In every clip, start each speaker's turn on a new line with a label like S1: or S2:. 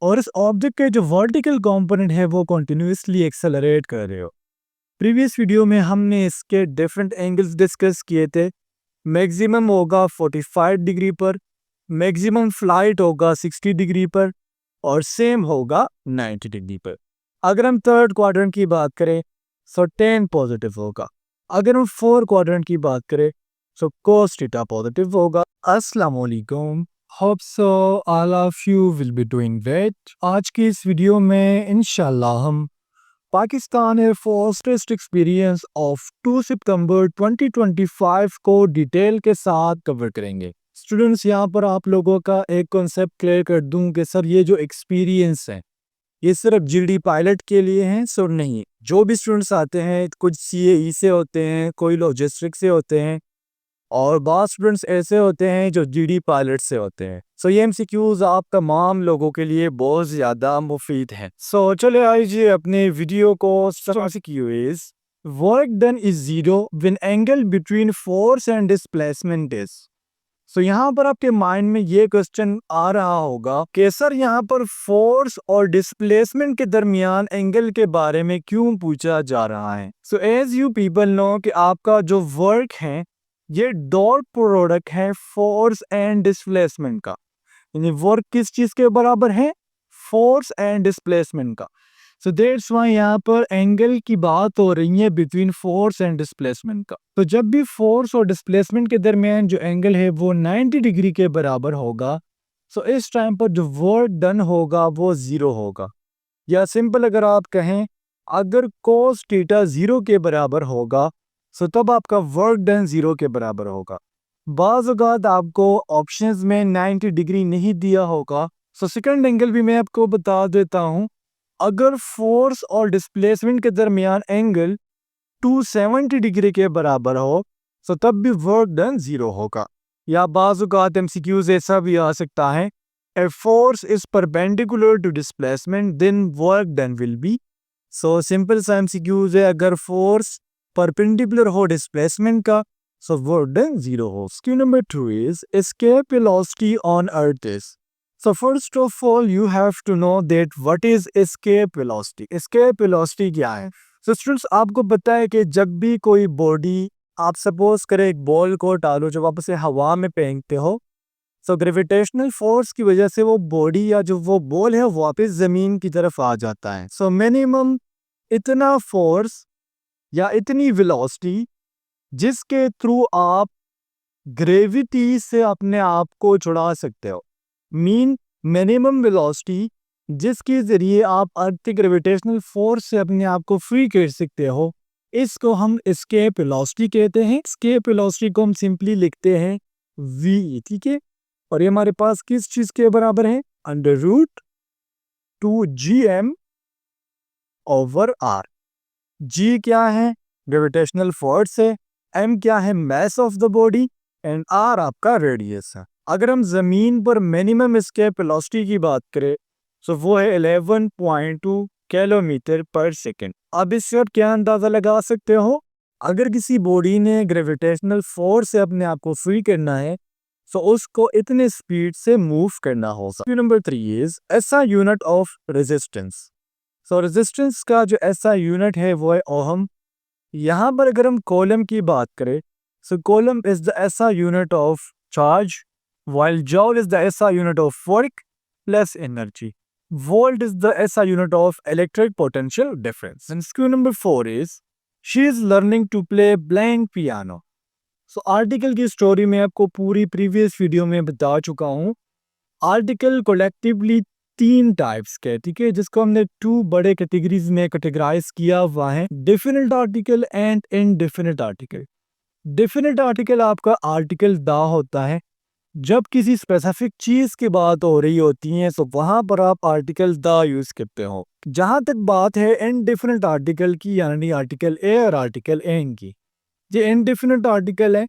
S1: और इस ऑब्जेक्ट के जो वर्टिकल कंपोनेंट है वो कंटिन्यूअसली एक्सेलरेट कर रहे हो। प्रीवियस वीडियो में हमने इसके डिफरेंट एंगल्स डिस्कस किए थे। मैक्सिमम होगा 45 डिग्री पर, मैक्सिमम फ्लाइट होगा 60 डिग्री पर और सेम होगा 90 डिग्री पर। अगर हम थर्ड क्वाड्रेंट की बात करें तो 10 पॉजिटिव होगा। अगर हम फोर्थ क्वाड्रेंट की बात करें तो cos थीटा पॉजिटिव होगा। अस्सलाम वालेकुम, hope so all of you will be doing great. आज की इस वीडियो में इंशाल्लाह हम Pakistan air force test experience of 2 सितंबर 2025 को डिटेल के साथ कवर करेंगे। स्टूडेंट्स, यहाँ पर आप लोगों का एक कॉन्सेप्ट क्लियर कर दूं कि सर ये जो एक्सपीरियंस है ये सिर्फ जीडी पायलट के लिए हैं। सो नहीं, जो भी स्टूडेंट्स आते हैं कुछ सीएई से होते हैं, कोई लॉजिस्टिक से होते हैं और बहुत स्टूडेंट्स ऐसे होते हैं जो जीडी पायलट से होते हैं। सो ये एमसीक्यूज आप तमाम लोगों के लिए बहुत ज़्यादा मुफीद हैं। सो चले आइए अपने वीडियो को MCQs. Work done is zero when angle between force and displacement is. So यहाँ पर आपके माइंड में ये क्वेश्चन आ रहा होगा कि सर यहाँ पर फोर्स और डिस्प्लेसमेंट के दरमियान एंगल के बारे में क्यों पूछा जा रहा है। So as you people know कि आपका जो वर्क है ये डॉट प्रोडक्ट है फोर्स एंड डिस्प्लेसमेंट का। यानी वर्क किस चीज के बराबर है? फोर्स एंड डिस्प्लेसमेंट का। सो दैट्स व्हाई यहाँ पर एंगल की बात हो रही है बिटवीन फोर्स एंड डिस्प्लेसमेंट का। तो जब भी फोर्स और डिस्प्लेसमेंट के दरमियान जो एंगल है वो 90 डिग्री के बराबर होगा, सो इस टाइम पर जो वर्क डन होगा वो जीरो होगा। या सिंपल अगर आप कहें, अगर cos थीटा जीरो के बराबर होगा सो तब आपका वर्क डन जीरो के बराबर होगा। बाज़ औक़ात आपको ऑप्शंस में 90 डिग्री नहीं दिया होगा। सो सेकंड एंगल भी मैं आपको बता देता हूँ। अगर फोर्स और डिस्प्लेसमेंट के दरमियान एंगल 270 डिग्री के बराबर हो सो तब भी वर्क डन जीरो होगा। या बाज़ औक़ात एमसीक्यूज ऐसा भी आ सकता है, if force is perpendicular to displacement then work done will be। So simple सा एमसीक्यूज है, अगर फोर्स परपेंडिकुलर हो डिस्प्लेसमेंट का सो वर्क डन जीरो हो। Q number 2 is escape velocity on earth is। So first of all you have to know that what is escape velocity। escape velocity क्या है? So students, आपको पता है कि जब भी कोई बॉडी, आप सपोज करें एक बॉल को टालो जब आप उसे हवा में फेंकते हो, सो ग्रेविटेशनल फोर्स की वजह से वो बॉडी या जो वो बॉल है वापस जमीन की तरफ आ जाता है। सो मिनिमम इतना फोर्स या इतनी वेलोसिटी जिसके थ्रू आप ग्रेविटी से अपने आप को छुड़ा सकते हो, मीन मिनिमम वेलोसिटी जिसके जरिए आप अर्थ की ग्रेविटेशनल फोर्स से अपने आप को फ्री कर सकते हो, इसको हम एस्केप वेलोसिटी कहते हैं। एस्केप वेलोसिटी को हम सिंपली लिखते हैं v, ठीक है। और ये हमारे पास किस चीज के बराबर है? Under root 2gm over R. G क्या है? ग्रेविटेशनल फोर्स है। एम क्या है? Mass of the body. And R आपका रेडियस है। अगर हम जमीन पर मिनिमम एस्केप वेलोसिटी की बात करें तो वो है 11.2 किलोमीटर पर सेकेंड। अब इससे आप क्या अंदाजा लगा सकते हो? अगर किसी बॉडी ने ग्रेविटेशनल फोर्स से अपने आप को फ्री करना है तो उसको इतने स्पीड से मूव करना होगा। नंबर 3 इज ऐसा unit of resistance. So resistance का जो ऐसा यूनिट है वो है ओहम। यहाँ पर अगर हम कॉलम की बात करें सो कॉलम इज द ऐसा unit of charge, while joule is the SI unit of work plus energy. Volt is the SI unit of electric potential difference. And skill number 4 is she is learning to play blank piano. So article की story मैं आपको पूरी previous video में बता चुका हूँ। Article collectively 3 types के, ठीक है, जिसको हमने 2 बड़े कैटेगरीज में कैटेगराइज किया हुआ है, definite article and indefinite article. Definite article आपका आर्टिकल दा होता है जब किसी स्पेसिफिक चीज की बात हो रही होती है तो वहां पर आप आर्टिकल द यूज करते हो। जहां तक बात है इनडेफिनेट आर्टिकल की, यानी आर्टिकल ए और आर्टिकल एन की, ये इनडेफिनेट आर्टिकल है,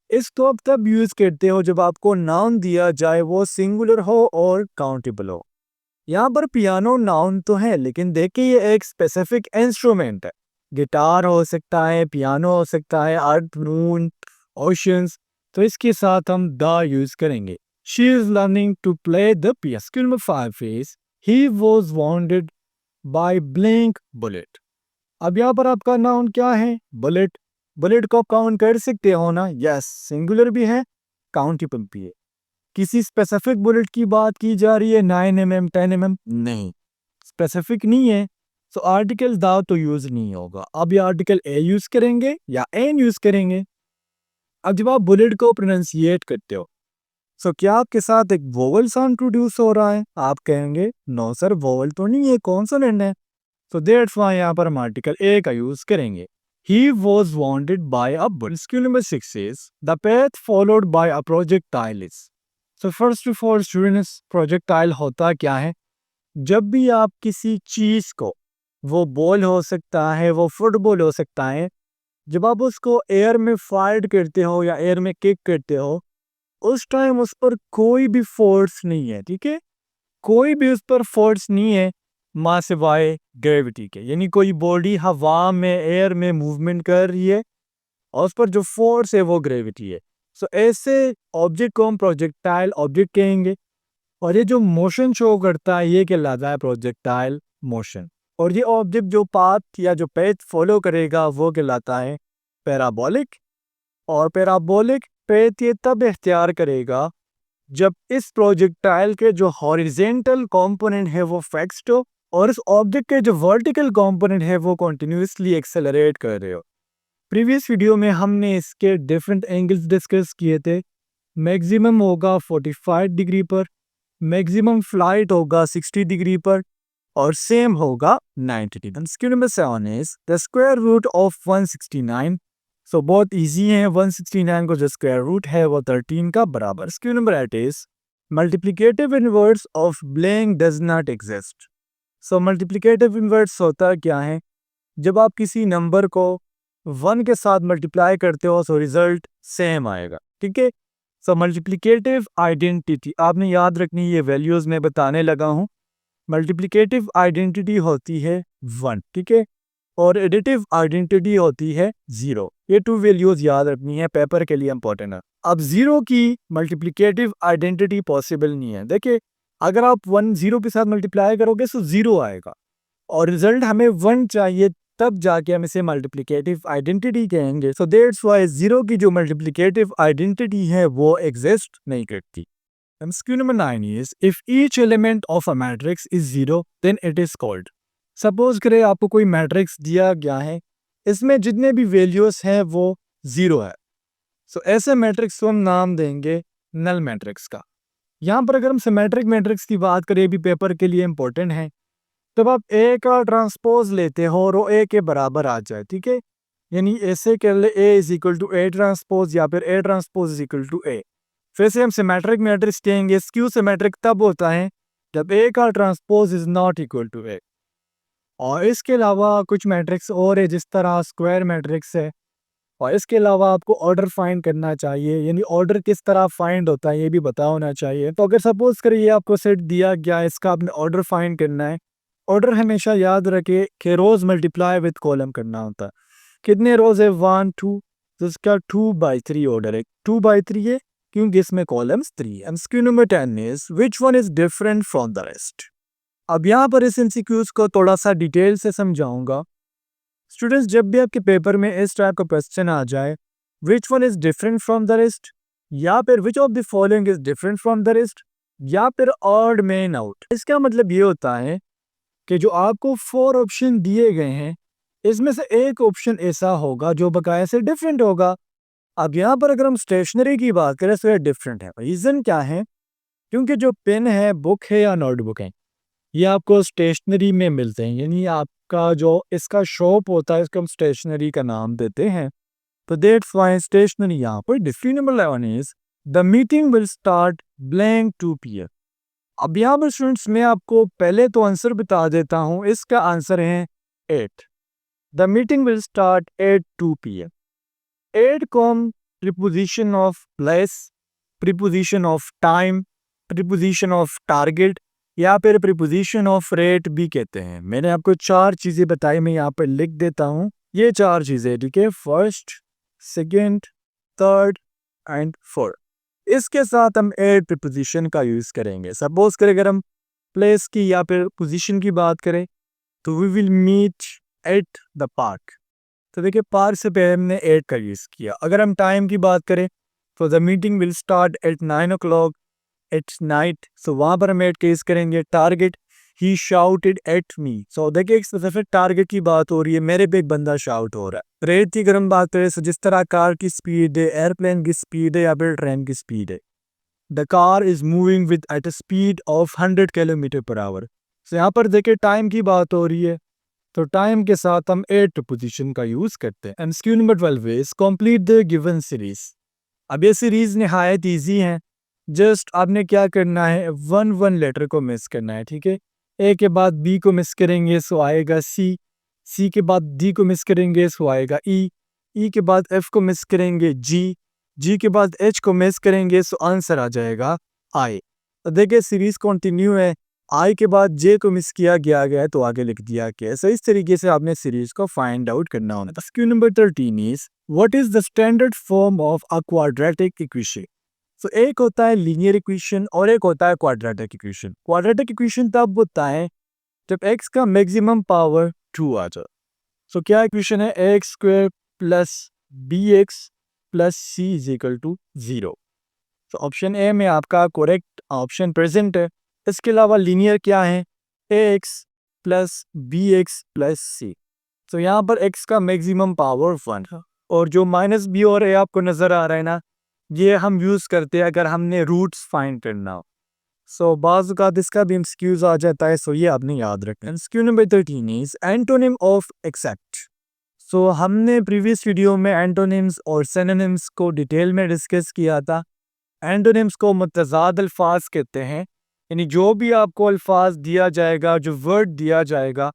S1: इसको आप तब यूज करते हो जब आपको नाउन दिया जाए वो सिंगुलर हो और काउंटेबल हो। यहाँ पर पियानो नाउन तो है लेकिन देखिए ये एक स्पेसिफिक इंस्ट्रूमेंट है। गिटार हो सकता है, पियानो हो सकता है, अर्थ, मून, ओशंस, तो इसके साथ हम द यूज करेंगे। She is learning to play the piano. Skill number 5 is he was wounded by blank bullet. अब यहाँ पर आपका नाउन क्या है? बुलेट। बुलेट को आप काउंट कर सकते हो ना? यस, सिंगुलर भी है, काउंटेबल भी है। किसी स्पेसिफिक बुलेट की बात की जा रही है, 9 mm 10 mm? नहीं, स्पेसिफिक नहीं है, तो आर्टिकल दा तो यूज नहीं होगा। अब ये आर्टिकल ए यूज करेंगे या एन यूज करेंगे। अब जब आप बुलेट को प्रोनाउंसिएट करते हो, सो क्या आपके साथ एक वोवल साउंड प्रोड्यूस हो रहा है? आप कहेंगे नो सर, वोवल तो नहीं है, कॉन्सोनेंट है। तो दैट्स व्हाई यहाँ पर हम आर्टिकल ए का यूज करेंगे। He was wounded by a bullet. Skill number 6 is the path followed by a projectile is. So first of all students, projectile होता क्या है? जब भी आप किसी चीज को, वो बॉल हो सकता है, वो फुटबॉल हो सकता है, जब आप उसको एयर में फायर करते हो या एयर में किक करते हो, उस टाइम उस पर कोई भी फोर्स नहीं है, ठीक है? कोई भी उस पर फोर्स नहीं है माँ सिवाय ग्रेविटी के। यानी कोई बॉडी हवा में, एयर में मूवमेंट कर रही है और उस पर जो फोर्स है वो ग्रेविटी है। सो ऐसे ऑब्जेक्ट को हम प्रोजेक्टाइल ऑब्जेक्ट कहेंगे। और ये जो मोशन शो करता है ये कहलाता है प्रोजेक्टाइल मोशन। और ये ऑब्जेक्ट जो पाथ या जो पैथ फॉलो करेगा वो कहलाता है पैराबोलिक। और पैराबोलिक पैथ ये तब इख्तियार करेगा जब इस प्रोजेक्टाइल के जो हॉरिजेंटल कंपोनेंट है वो फिक्स्ड हो और इस ऑब्जेक्ट के जो वर्टिकल कंपोनेंट है वो कंटिन्यूअसली एक्सेलरेट कर रहे हो। प्रीवियस वीडियो में हमने इसके डिफरेंट एंगल्स डिस्कस किए थे। मैक्सिमम होगा 45 डिग्री पर, मैक्सिमम फ्लाइट होगा 60 डिग्री पर और सेम होगा 90 degree. Skew number 7 is the square root of 169। So बहुत इजी है, 169 को जो स्क्वायर रूट है वो 13 का बराबर। Skew number 8 is multiplicative inverse of blank does not exist. So multiplicative inverse होता क्या है? जब आप किसी नंबर को 1 के साथ मल्टीप्लाई करते हो तो रिजल्ट सेम आएगा, ठीक है? सो मल्टीप्लिकेटिव आइडेंटिटी आपने याद रखनी, ये वैल्यूज में बताने लगा हूँ। मल्टीप्लिकेटिव आइडेंटिटी होती है 1, ठीक है? और एडिटिव आइडेंटिटी होती है 0। ये 2 वैल्यूज याद रखनी है, पेपर के लिए इंपॉर्टेंट है। अब 0 की मल्टीप्लिकेटिव आइडेंटिटी पॉसिबल नहीं है। देखिए, अगर आप 1 0 के साथ मल्टीप्लाई करोगे तो 0 आएगा और रिजल्ट हमें 1 चाहिए, तब जाके हम इसे मल्टीप्लिकेटिव आइडेंटिटी कहेंगे। सो दैट्स व्हाई 0 की जो मल्टीप्लिकेटिव आइडेंटिटी है वो एग्जिस्ट नहीं करती। Skew number 9 is if each element of a matrix is 0 then it is called. Suppose करें आपको कोई मैट्रिक्स दिया गया है, इसमें जितने भी वैल्यूज हैं वो 0 है। सो ऐसे मैट्रिक्स को हम नाम देंगे नल मैट्रिक्स का। यहाँ पर अगर हम सिमेट्रिक मैट्रिक्स की बात करें, भी पेपर के लिए इंपॉर्टेंट है, जब आप ए का ट्रांसपोज लेते हो और वो ए के बराबर आ जाए, ठीक है? यानी ऐसे कर ले A is equal to A transpose या फिर A transpose is equal to A. फिर से हम सिमेट्रिक मैट्रिक्स कहेंगे। स्क्यू सिमेट्रिक तब होता है जब ए का transpose is not equal to A. और इसके अलावा कुछ मैट्रिक्स और है, जिस तरह स्क्वायर मैट्रिक्स है। और इसके अलावा आपको ऑर्डर फाइंड करना चाहिए, यानी ऑर्डर किस तरह फाइंड होता है ये भी पता होना चाहिए। तो अगर सपोज करिए आपको सेट दिया गया, इसका आपने ऑर्डर फाइंड करना है। ऑर्डर हमेशा याद रखे कि रोज मल्टीप्लाई विद कॉलम करना होता है। कितने रोज है? 1 2, तो इसका 2/3 ऑर्डर है। 2/3 है क्योंकि इसमें कॉलम्स 3 है। Skew number 10 is which one is different from the rest. अब यहाँ पर इस एमसीक्यूज को थोड़ा सा डिटेल से समझाऊंगा। स्टूडेंट्स, जब भी आपके पेपर में इस टाइप का क्वेश्चन आ जाए, which one is different from the rest, या फिर which of the following is different from the rest, या फिर ऑड मैन आउट, इसका मतलब ये होता है कि जो आपको 4 ऑप्शन दिए गए हैं, इसमें से एक ऑप्शन ऐसा होगा जो बकाया से डिफरेंट होगा। अब यहाँ पर अगर हम स्टेशनरी की बात करें तो ये डिफरेंट है। रीज़न क्या है? क्योंकि जो पेन है, बुक है या नोटबुक है, ये आपको स्टेशनरी में मिलते हैं। यानी आपका जो इसका शॉप होता है, इसको हम स्टेशनरी का नाम देते हैं। तो दैट्स व्हाई स्टेशनरी यहाँ पर different. Number 11 is the meeting will start blank 2 PM। अब यहाँ पर स्टूडेंट्स मैं आपको पहले तो आंसर बता देता हूँ। इसका आंसर है 8। The meeting will start eight 2 PM। 8 को हम preposition of place, preposition of time, preposition of target या फिर प्रीपोजिशन ऑफ रेट भी कहते हैं। मैंने आपको 4 चीज़ें बताई, मैं यहाँ पर लिख देता हूँ। ये 4 चीज़ें, ठीक है? First, second, third and fourth. इसके साथ हम 8 प्रीपोजिशन का यूज़ करेंगे। सपोज करें अगर हम प्लेस की या फिर पोजीशन की बात करें तो we will meet at the park. तो देखिए पार्क से पहले हमने एट का यूज़ किया। अगर हम टाइम की बात करें तो the meeting will start at 9 o'clock at night. So वहाँ पर हम एट का यूज़ करेंगे। Target he shouted at me. So देखिए एक स्पेसिफिक टारगेट की बात हो रही है, मेरे पे एक बंदा शाउट हो रहा है। रेट की अगर हम बात करें तो जिस तरह कार की स्पीड है, एयरप्लेन की स्पीड है या फिर ट्रेन की स्पीड है, the car is moving with at a speed of 100 kilometre per hour. So यहाँ पर देखिए टाइम की बात हो रही है तो टाइम के साथ हम एट पोजीशन का यूज करते हैं। MCQ number 12 is complete the given series. अब ये सीरीज निहायत इजी है। जस्ट आपने क्या करना है, वन लेटर को मिस करना है, ठीक है। ए के बाद बी को मिस करेंगे सो आएगा सी। सी के बाद डी को मिस करेंगे सो आएगा ई। ई के बाद एफ को मिस करेंगे जी। जी के बाद एच को मिस करेंगे सो आंसर आ जाएगा आई। तो देखिए सीरीज कंटिन्यू है। आई के बाद जे को मिस किया गया है तो आगे लिख दिया गया। सो इस तरीके से आपने सीरीज को फाइंड आउट करना होगा। Question number 13 is what is the standard form of a quadratic equation. So एक होता है लीनियर इक्वेशन और एक होता है क्वाड्रेटिक इक्वेशन। क्वाड्रेटिक इक्वेशन तब होता है जब x का मैक्सिमम पावर 2 आ जाए। सो क्या इक्वेशन है, x square plus b x plus c is equal to 0। तो ऑप्शन ए में आपका करेक्ट ऑप्शन प्रेजेंट है। इसके अलावा लीनियर क्या है, a x plus b x plus c. तो यहाँ पर x का मैक्सिमम पावर 1 है और जो माइनस बी और ए आपको नज़र आ रहा है ना, ये हम यूज़ करते हैं अगर हमने रूट्स फाइंड करना हो। सो बाज़ का इसका भी एमसीक्यूज आ जाता है, सो ये आपने याद रखना। MCQ number 13 is antonym of except. So हमने प्रीवियस वीडियो में एंटोनिम्स और सिनोनिम्स को डिटेल में डिस्कस किया था। एंटोनिम्स को मुतज़ाद अल्फाज कहते हैं, यानी जो भी आपको अल्फाज दिया जाएगा, जो वर्ड दिया जाएगा,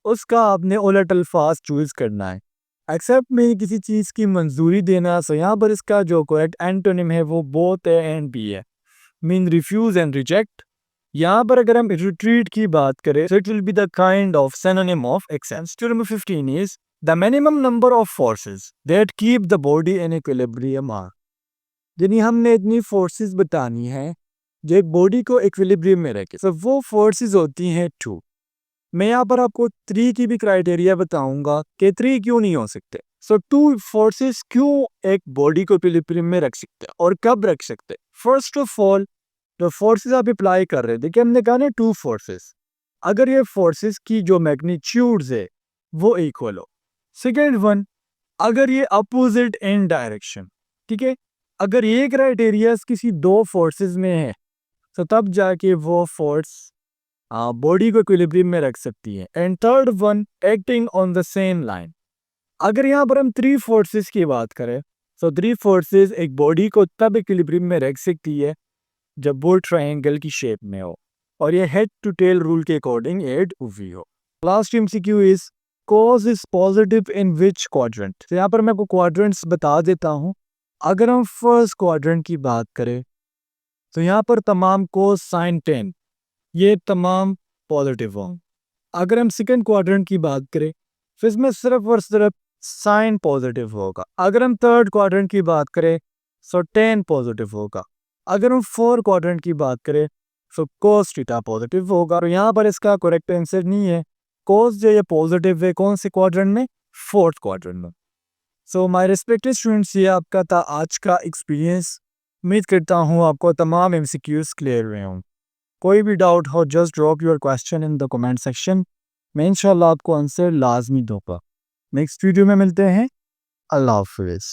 S1: उसका आपने उलट अल्फाज चूज़ करना है। एक्सेप्ट में किसी चीज़ की मंजूरी देना, सो यहाँ पर इसका जो करेक्ट एंटोनिम है वो बोथ ए एंड बी है, मीन रिफ्यूज एंड रिजेक्ट। यहाँ पर अगर हम रिट्रीट की बात करें so it will be the kind of synonym of accept. Question number 15 is the minimum number of forces that keep the body in equilibrium are. यानी हमने इतनी फोर्सेस बतानी है जो एक बॉडी को इक्विलिब्रियम में रखे। so वो फोर्सेस होती हैं 2। मैं यहाँ पर आपको 3 की भी क्राइटेरिया बताऊंगा कि 3 क्यों नहीं हो सकते। सो 2 फोर्सेस क्यों एक बॉडी को इक्विलिब्रियम में रख सकते हैं और कब रख सकते हैं। फर्स्ट ऑफ ऑल जो फोर्सेस आप अप्लाई कर रहे हैं, देखिए हमने कहा ना 2 फोर्सेस, अगर ये फोर्सेस की जो मैग्नीट्यूड्स है वो इक्वल हो। सेकेंड वन, अगर ये अपोजिट इन डायरेक्शन, ठीक है, अगर ये क्राइटेरिया किसी 2 फोर्सेस में है तो तब जाके वो फोर्स बॉडी को इक्विलिब्रियम में रख सकती है। And third one, acting on the same line. अगर यहाँ पर हम 3 फोर्सेस की बात करें तो 3 फोर्सेस एक बॉडी को तब इक्विलिब्रियम में रख सकती है जब वो ट्रायंगल की शेप में हो और ये हेड टू टेल रूल के अकॉर्डिंग एड उवी हो। Last MCQ is cause is positive in which quadrant. तो यहाँ पर मैं आपको क्वाड्रेंट्स बता देता हूँ। अगर हम फर्स्ट क्वाड्रेंट की बात करें तो यहाँ पर तमाम कोस साइन 10 ये तमाम पॉजिटिव हों। अगर हम सेकंड क्वाड्रेंट की बात करें तो इसमें सिर्फ और सिर्फ साइन पॉजिटिव होगा। अगर हम थर्ड क्वाड्रेंट की बात करें तो 10 पॉजिटिव होगा। अगर हम फोर्थ क्वाड्रेंट की बात करें तो कोस थीटा पॉजिटिव होगा। और यहाँ पर इसका करेक्ट आंसर नहीं है। कोस जो ये पॉजिटिव है कौन से क्वाड्रेंट में, फोर्थ क्वाड्रेंट में। सो माय रिस्पेक्टेड स्टूडेंट्स, ये आपका था आज का एक्सपीरियंस। उम्मीद करता हूँ आपको तमाम एमसीक्यूज क्लियर हुए हों। कोई भी डाउट हो just drop your question in the comment section. मैं इंशाल्लाह आपको आंसर लाजमी दूंगा। नेक्स्ट वीडियो में मिलते हैं। अल्लाह हाफिज़।